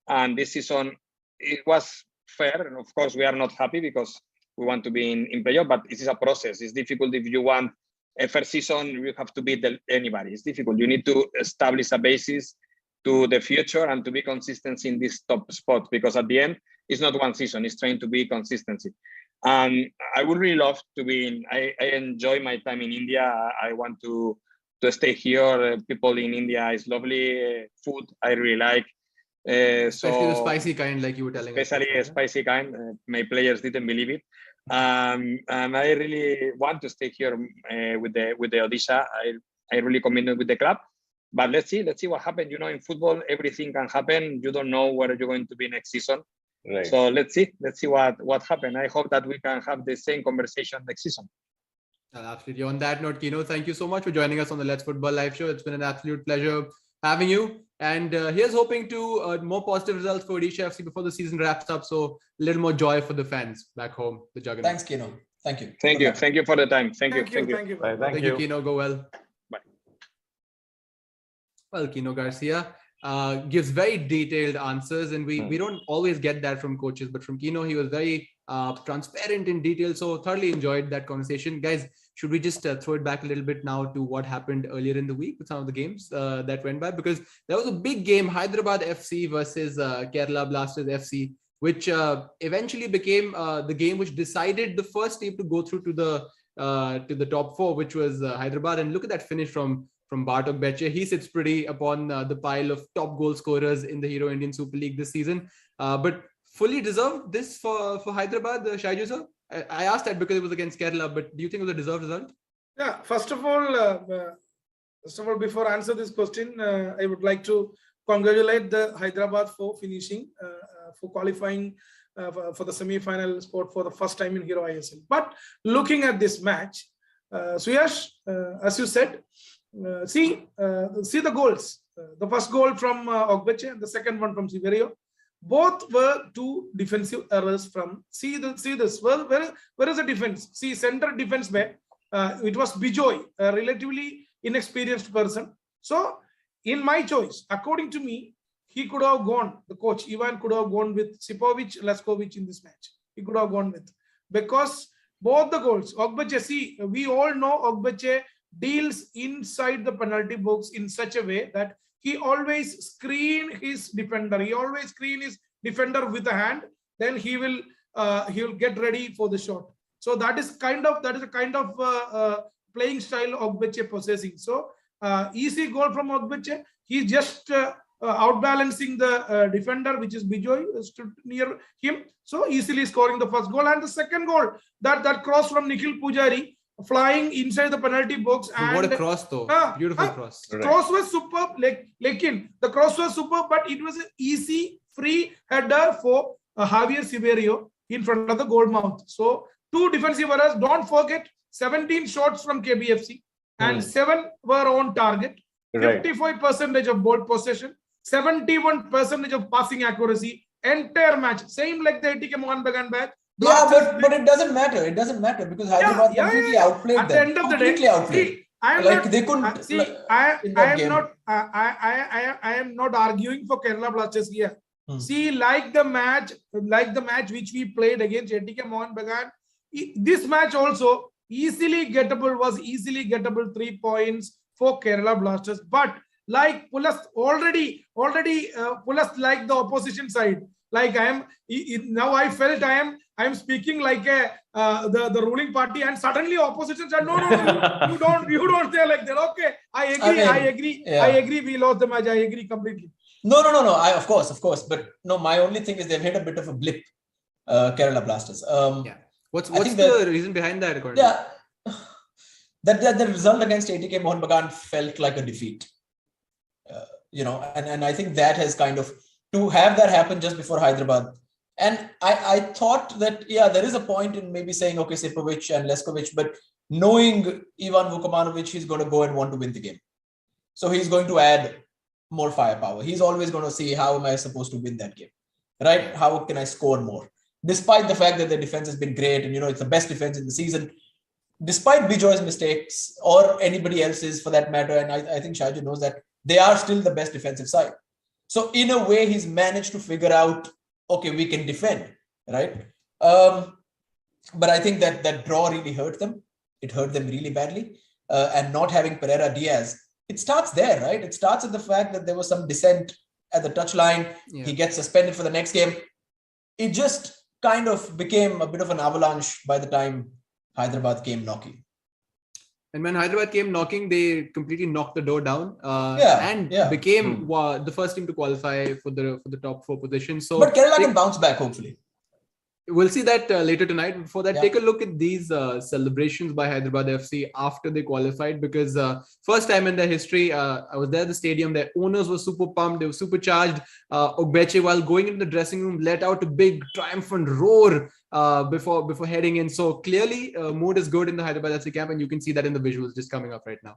And this season, it was fair. And of course, we are not happy because we want to be in playoff, but it is a process. It's difficult if you want a first season, you have to beat anybody. It's difficult. You need to establish a basis to the future and to be consistent in this top spot, because at the end, it's not one season, it's trying to be consistency. And I would really love to be I enjoy my time in India. I want to stay here. People in India is lovely. Food, I really like. Especially the spicy kind, like you were telling us. Especially a spicy kind. My players didn't believe it. And I really want to stay here with the Odisha. I really committed with the club. But let's see what happens. You know, in football, everything can happen. You don't know where you're going to be next season. Right. So let's see what happened. I hope that we can have the same conversation next season. Absolutely. On that note, Kino, thank you so much for joining us on the Let's Football Live show. It's been an absolute pleasure having you. And here's hoping to more positive results for Odisha FC before the season wraps up. So a little more joy for the fans back home, the Juggernaut. Thanks, Kino. Thank you. Thank you. Thank you for the time. Thank you. Bye. Thank you, Kino. Go well. Bye. Well, Kino Garcia gives very detailed answers, and we don't always get that from coaches, but from Kino, he was very transparent in detail. So thoroughly enjoyed that conversation. Guys, should we just throw it back a little bit now to what happened earlier in the week with some of the games that went by? Because there was a big game, Hyderabad FC versus Kerala Blasters FC, which eventually became the game which decided the first team to go through to the top four, which was Hyderabad. And look at that finish from Bartok Beche. He sits pretty upon the pile of top goal scorers in the Hero Indian Super League this season. But fully deserved this for Hyderabad, Shaiju sir? I asked that because it was against Kerala, but do you think it was a deserved result? Yeah, first of all, before I answer this question, I would like to congratulate the Hyderabad for finishing, for qualifying for the semi-final spot for the first time in Hero ISL. But looking at this match, Suyash, as you said, see the goals. The first goal from Ogbeche and the second one from Siverio. Both were two defensive errors from. See this. Well, where is the defense? See, center defense where it was Bijoy, a relatively inexperienced person. So, in my choice, according to me, he could have gone. The coach Ivan could have gone with Sipovic, Leskovic in this match. He could have gone with, because both the goals. Ogbeche, see, we all know Ogbeche deals inside the penalty box in such a way that he always screen his defender. He always screen his defender with a hand. Then he will get ready for the shot. So that is a kind of playing style Ogbeche possessing. So easy goal from Ogbeche. He just outbalancing the defender, which is Bijoy, stood near him. So easily scoring the first goal. And the second goal, that cross from Nikhil Pujari, flying inside the penalty box. And what a cross though. Beautiful cross. Cross was superb. The cross was superb, but it was an easy free header for Javier Siverio in front of the goal mouth. So 2 defensive errors. Don't forget 17 shots from KBFC and 7 were on target. 55% of ball possession, 71% of passing accuracy. Entire match, same like the ATK Mohan Bagan match. Yeah, but it doesn't matter. It doesn't matter because Hyderabad completely outplayed them. At the end of the day, I am not arguing for Kerala Blasters here. See, like the match which we played against ATK Mohan Bagan, this match also easily gettable 3 points for Kerala Blasters. But like Pulast already Pulast like the opposition side. Like I felt I am speaking like the ruling party, and suddenly opposition said, no, you don't say like that. Okay, I agree. We lost the match. I agree completely. No. Of course. But no, my only thing is they've hit a bit of a blip, Kerala Blasters. What's the reason behind that? That the result against ATK Mohan Bagan felt like a defeat. And I think that has kind of, to have that happen just before Hyderabad. And I thought that, there is a point in maybe saying, okay, Sipovic and Leskovic, but knowing Ivan Vukomanovic, he's going to go and want to win the game. So he's going to add more firepower. He's always going to see, how am I supposed to win that game, right? How can I score more? Despite the fact that the defense has been great and, it's the best defense in the season, despite Bijoy's mistakes or anybody else's for that matter, and I think Shaiju knows that, they are still the best defensive side. So in a way, he's managed to figure out, okay, we can defend, right? But I think that draw really hurt them. It hurt them really badly. And not having Pereira Diaz, it starts there, right? It starts at the fact that there was some dissent at the touchline. Yeah. He gets suspended for the next game. It just kind of became a bit of an avalanche by the time Hyderabad came knocking. And when Hyderabad came knocking, they completely knocked the door down became the first team to qualify for the top 4 positions. So but Kerala can bounce back, hopefully. We'll see that later tonight. Before that, take a look at these celebrations by Hyderabad FC after they qualified, because first time in their history, I was there at the stadium. Their owners were super pumped. They were supercharged. Ogbeche, while going into the dressing room, let out a big triumphant roar before heading in. So clearly, mood is good in the Hyderabad FC camp, and you can see that in the visuals just coming up right now.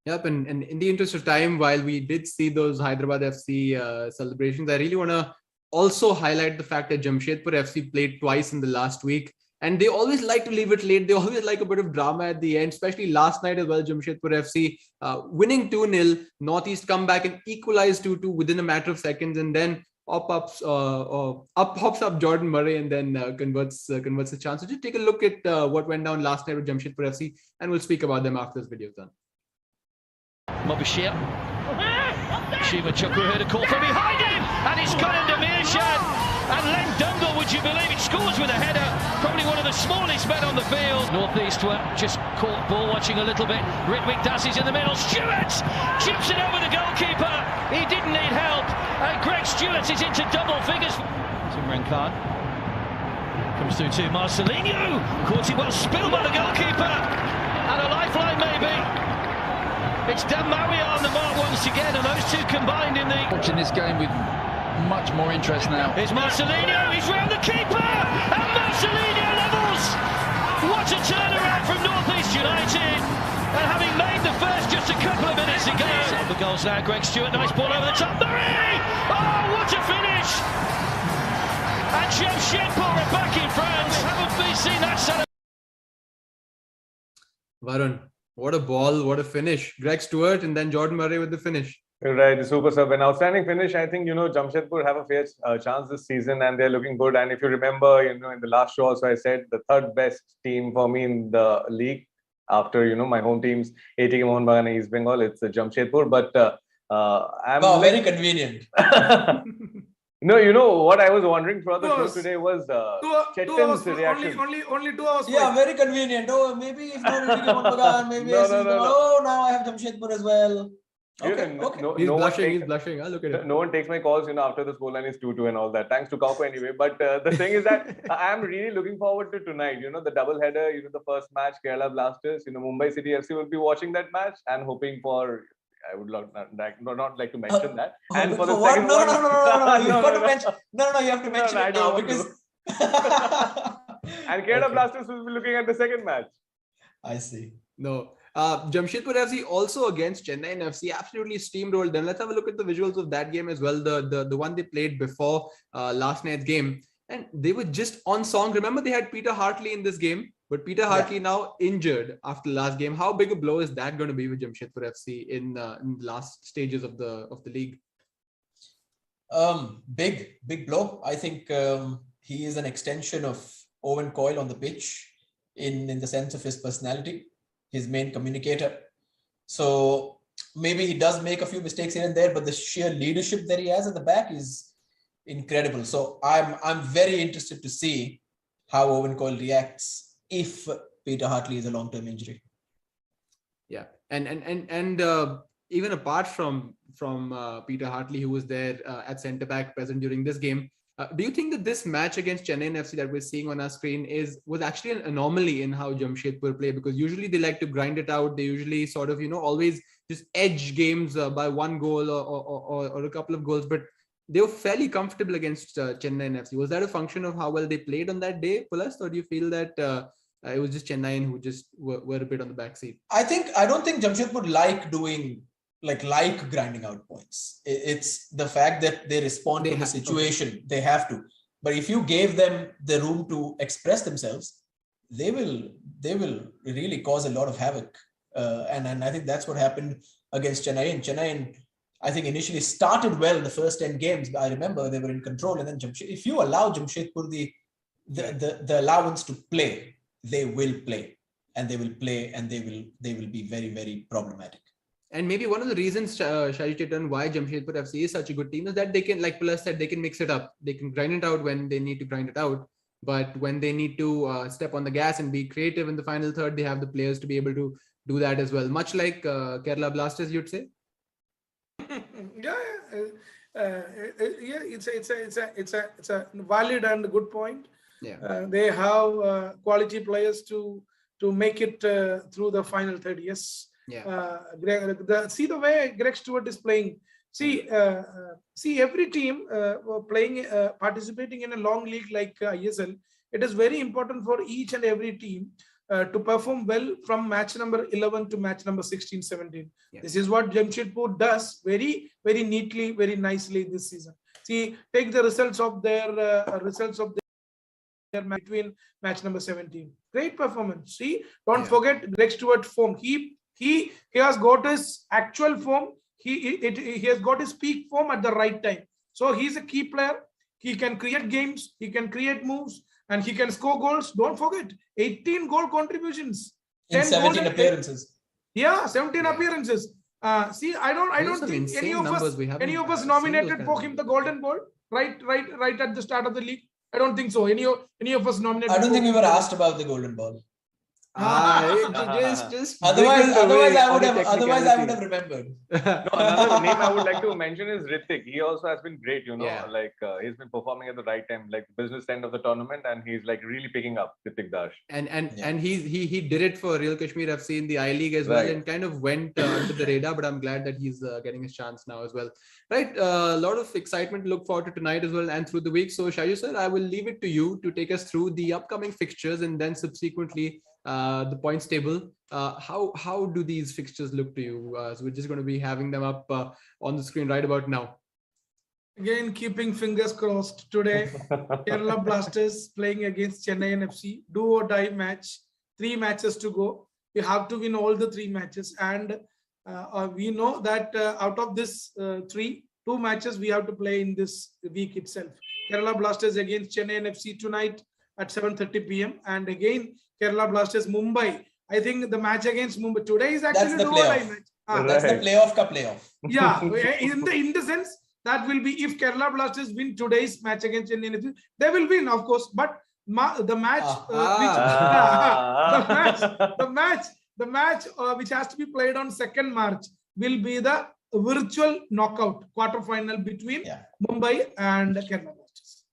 Yep, and in the interest of time, while we did see those Hyderabad FC celebrations, I really want to also highlight the fact that Jamshedpur FC played twice in the last week, and they always like to leave it late. They always like a bit of drama at the end, especially last night as well. Jamshedpur FC winning 2-0, Northeast come back and equalize 2-2 within a matter of seconds, and then pops up Jordan Murray and then converts the chance. So just take a look at what went down last night with Jamshedpur FC, and we'll speak about them after this video is done. Mobashir. Shiva Chukwu heard a call from behind him, and it's gone into Mirshan. And Len Dungle, would you believe it, scores with a header. Probably one of the smallest men on the field. Northeast were just caught ball watching a little bit. Ritwik Dassey's in the middle. Stewart chips it over the goalkeeper. He didn't need help. And Greg Stewart is into double figures. Simran Khan comes through to Marcelinho. Caught it well, spilled by the goalkeeper. And a lifeline maybe. It's Dan Maria on the mark once again, and those two combined in the... Watching this game with much more interest now. Here's Marcelinho, he's round the keeper, and Marcelinho levels! What a turnaround from Northeast United, and having made the first just a couple of minutes ago. The goals now, Greg Stewart, nice ball over the top, Murray! Oh, what a finish! And Jamshedpur are back in France, haven't we seen that set of... Varun, what a ball, what a finish. Greg Stewart and then Jordan Murray with the finish. Right, the super sub, an outstanding finish. I think, Jamshedpur have a fair chance this season and they're looking good. And if you remember, in the last show also I said the third best team for me in the league after, my home teams, ATK Mohun Bagan and East Bengal, it's Jamshedpur. But I'm... Wow, very convenient. No, what I was wondering throughout the show today was Chetan's reaction. Only 2 hours. Yeah, very convenient. Oh, maybe if not ATK Mohun Bagan, maybe oh, now I have Jamshedpur as well. Okay. He's blushing. Look at it. No one takes my calls, after the scoreline is 2-2 and all that. Thanks to Kauko anyway. But the thing is that I'm really looking forward to tonight. The double header, the first match, Kerala Blasters, Mumbai City FC will be watching that match and hoping for... I would not like to mention that. And for the second one... No. You've got to mention... No, you have to mention it now because... And Kerala Blasters will be looking at the second match. I see. No. Jamshedpur FC also against Chennai FC absolutely steamrolled them. Let's have a look at the visuals of that game as well. The one they played before last night's game. And they were just on song. Remember, they had Peter Hartley in this game, but Peter Hartley now injured after the last game. How big a blow is that going to be with Jamshedpur FC in the last stages of the league? Big blow. I think he is an extension of Owen Coyle on the pitch in the sense of his personality, his main communicator. So maybe he does make a few mistakes here and there, but the sheer leadership that he has at the back is incredible. So I'm very interested to see how Owen Coyle reacts if Peter Hartley is a long-term injury. Yeah, and even apart from Peter Hartley, who was there at centre back present during this game, do you think that this match against Chennai FC that we're seeing on our screen was actually an anomaly in how Jamshedpur play? Because usually they like to grind it out. They usually sort of, always just edge games by one goal or a couple of goals. But they were fairly comfortable against Chennai and FC. Was that a function of how well they played on that day, Pulasta, or do you feel that it was just Chennai who just were a bit on the back seat? I don't think Jamshedpur like grinding out points. It's the fact that they respond to the situation. They have to. But if you gave them the room to express themselves, they will really cause a lot of havoc. And I think that's what happened against Chennai. And Chennai, I think, initially started well in the first 10 games. I remember they were in control. And then if you allow Jamshedpur the allowance to play, they will play. And they will play, and they will be very, very problematic. And maybe one of the reasons, Shaiju Damodaran, why Jamshedpur FC is such a good team is that they can, like Pulasta said, they can mix it up. They can grind it out when they need to grind it out. But when they need to step on the gas and be creative in the final third, they have the players to be able to do that as well. Much like Kerala Blasters, you'd say. It's a valid and good point. Yeah, they have quality players to make it through the final third. Yes. Yeah. See the way Greg Stewart is playing. See every team participating in a long league like ISL. It is very important for each and every team to perform well from match number 11 to match number 16, 17. Yeah. This is what Jamshedpur does very, very neatly, very nicely this season. See, take the results of their match between match number 17. Great performance. See, don't forget Greg Stewart form. He has got his actual form. He has got his peak form at the right time. So he's a key player. He can create games. He can create moves. And he can score goals. Don't forget, 18 goal contributions. In 17 appearances. Yeah, 17 appearances. See, I don't think any of us nominated for him the golden ball right at the start of the league. I don't think so. Any of us nominated. I don't think we were asked about the golden ball. Just otherwise I would have remembered. Another name I would like to mention is Ritik. He also has been great, he's been performing at the right time, like business end of the tournament, and he's like really picking up Ritik Dash. And he did it for Real Kashmir FC in the I-League as well, and kind of went under the radar, but I'm glad that he's getting his chance now as well. Right, a lot of excitement to look forward to tonight as well and through the week. So Shaiju sir, I will leave it to you to take us through the upcoming fixtures and then subsequently the points table. How do these fixtures look to you? So we're just going to be having them up on the screen right about now. Again, keeping fingers crossed today. Kerala Blasters playing against Chennai FC. Do or die match. 3 matches to go. We have to win all the 3 matches. And we know that out of this 2 matches we have to play in this week itself. Kerala Blasters against Chennai FC tonight at 7:30 p.m. And again, Kerala Blasters Mumbai. I think the match against Mumbai today is actually the playoff match. That's the playoff. Yeah, in the sense that will be if Kerala Blasters win today's match against Chennai FC, they will win, of course. But the match which has to be played on 2nd March will be the virtual knockout quarterfinal between Mumbai and Kerala Blasters.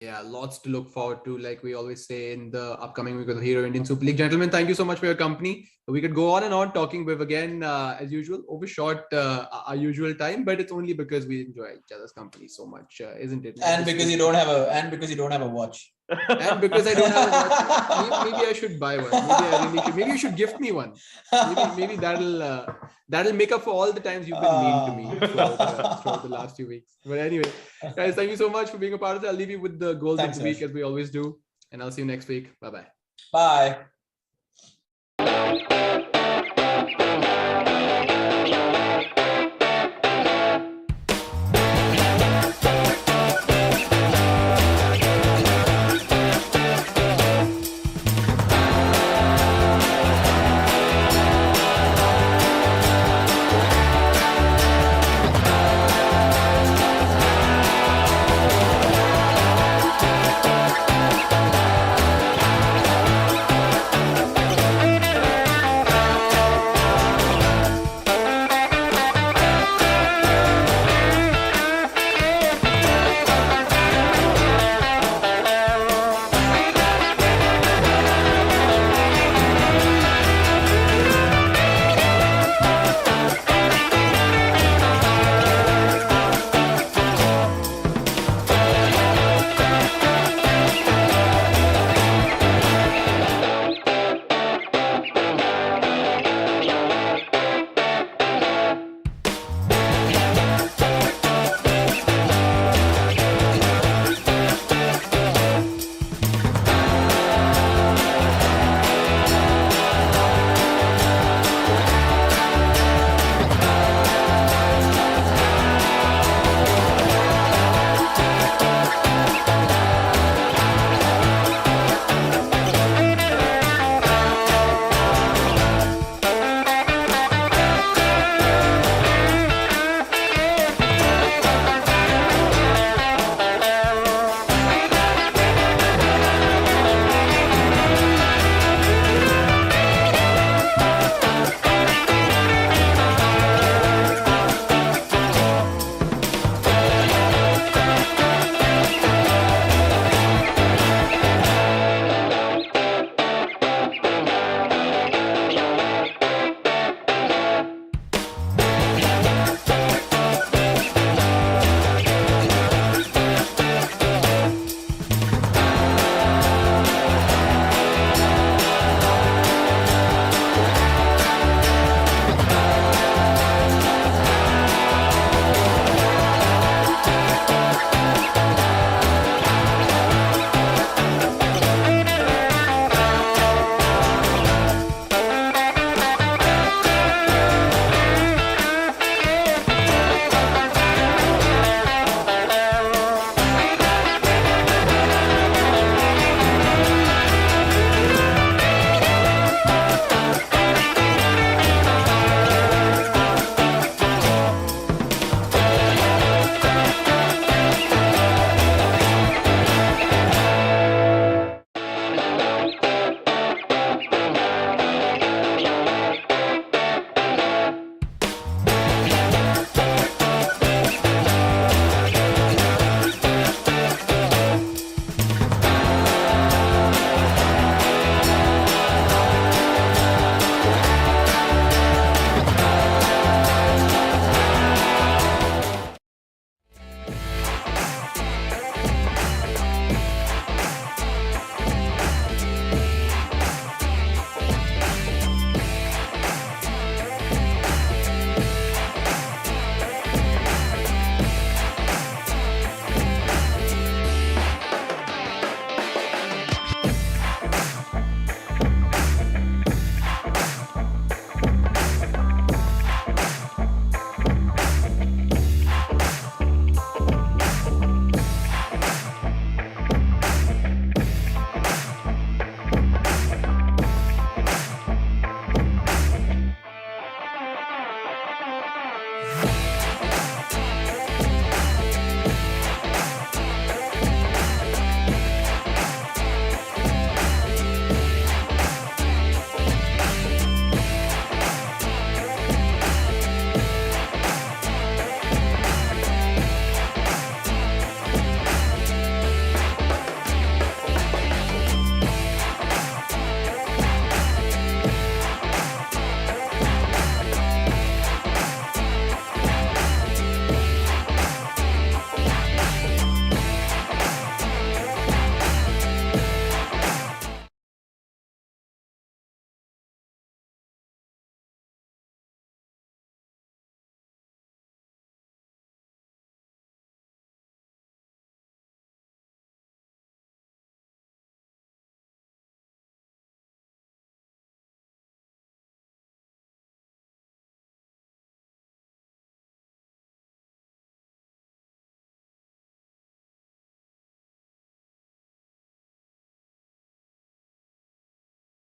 Yeah, lots to look forward to, like we always say in the upcoming week of the Hero Indian Super League. Gentlemen, thank you so much for your company. We could go on and on talking with, again, as usual, overshot our usual time, but it's only because we enjoy each other's company so much, isn't it? And because you don't have a watch. And because I don't have a watch. Maybe I should buy one. Maybe I really should. Maybe you should gift me one. Maybe that'll make up for all the times you've been mean to me throughout the last few weeks. But anyway, guys, thank you so much for being a part of it. I'll leave you with the goals of the week as we always do. And I'll see you next week. Bye-bye. Bye. Bye.